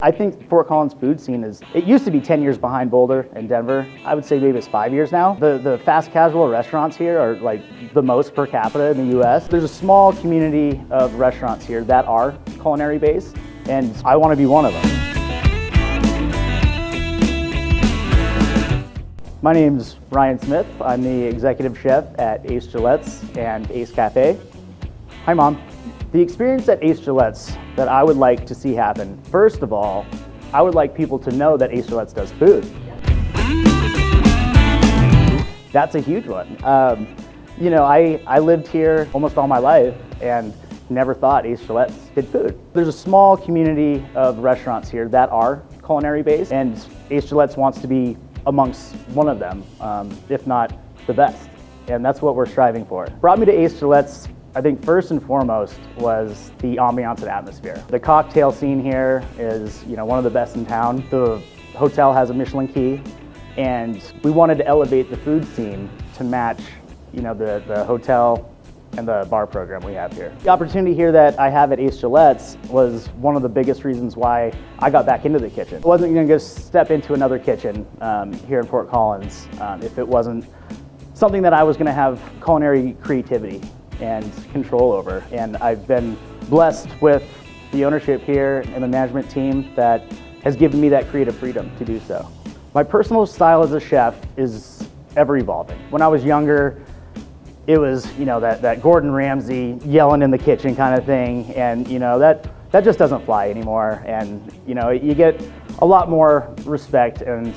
I think Fort Collins food scene it used to be 10 years behind Boulder and Denver. I would say maybe it's 5 years now. The fast casual restaurants here are like the most per capita in the US. There's a small community of restaurants here that are culinary based, and I want to be one of them. My name's Ryan Smith. I'm the executive chef at Ace Gillett's and Ace Cafe. Hi, Mom. The experience at Ace Gillett's that I would like to see happen, first of all, I would like people to know that Ace Gillett's does food. That's a huge one. I lived here almost all my life and never thought Ace Gillett's did food. There's a small community of restaurants here that are culinary based, and Ace Gillett's wants to be amongst one of them, if not the best. And that's what we're striving for. Brought me to Ace Gillett's, I think first and foremost was the ambiance and atmosphere. The cocktail scene here is, one of the best in town. The hotel has a Michelin key, and we wanted to elevate the food scene to match, the hotel and the bar program we have here. The opportunity here that I have at Ace Gillett's was one of the biggest reasons why I got back into the kitchen. I wasn't going to just step into another kitchen here in Fort Collins if it wasn't something that I was going to have culinary creativity and control over. And I've been blessed with the ownership here and the management team that has given me that creative freedom to do so. My personal style as a chef is ever evolving. When I was younger, it was, that Gordon Ramsay yelling in the kitchen kind of thing, and that just doesn't fly anymore. And you get a lot more respect and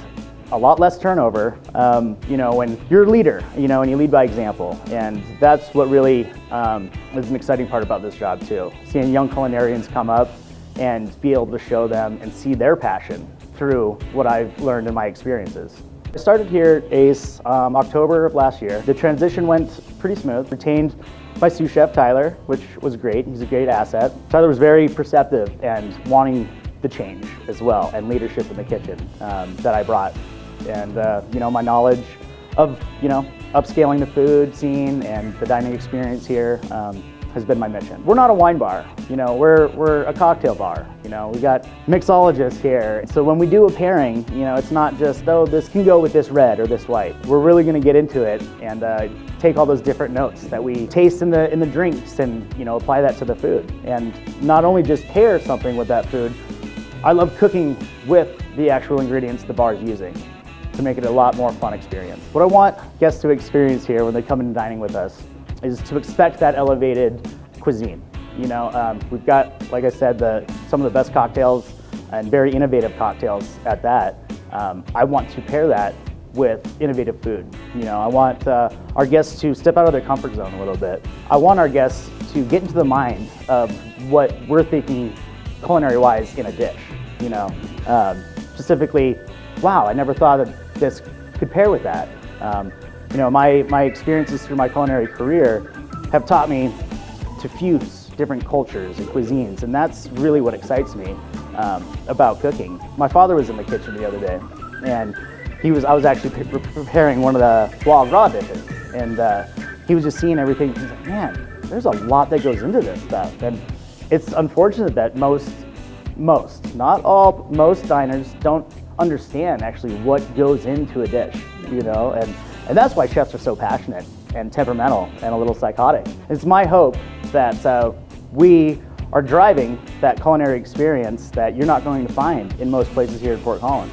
a lot less turnover, when you're a leader, and you lead by example. And that's what really is an exciting part about this job too. Seeing young culinarians come up and be able to show them and see their passion through what I've learned in my experiences. I started here at Ace October of last year. The transition went pretty smooth. Retained my sous chef, Tyler, which was great. He's a great asset. Tyler was very perceptive and wanting the change as well, and leadership in the kitchen that I brought. And my knowledge of upscaling the food scene and the dining experience here has been my mission. We're not a wine bar, we're a cocktail bar. We got mixologists here. So when we do a pairing, it's not just, oh, this can go with this red or this white. We're really going to get into it and take all those different notes that we taste in the drinks and apply that to the food. And not only just pair something with that food, I love cooking with the actual ingredients the bar is using to make it a lot more fun experience. What I want guests to experience here when they come in dining with us is to expect that elevated cuisine. We've got, like I said, some of the best cocktails and very innovative cocktails at that. I want to pair that with innovative food. I want our guests to step out of their comfort zone a little bit. I want our guests to get into the mind of what we're thinking culinary-wise in a dish. Specifically, wow, I never thought that this could pair with that. My experiences through my culinary career have taught me to fuse different cultures and cuisines, and that's really what excites me about cooking. My father was in the kitchen the other day, and I was actually preparing one of the foie gras dishes, and he was just seeing everything. He's like, man, there's a lot that goes into this stuff. And it's unfortunate that most diners don't understand actually what goes into a dish, and that's why chefs are so passionate and temperamental and a little psychotic. It's my hope that we are driving that culinary experience that you're not going to find in most places here in Fort Collins.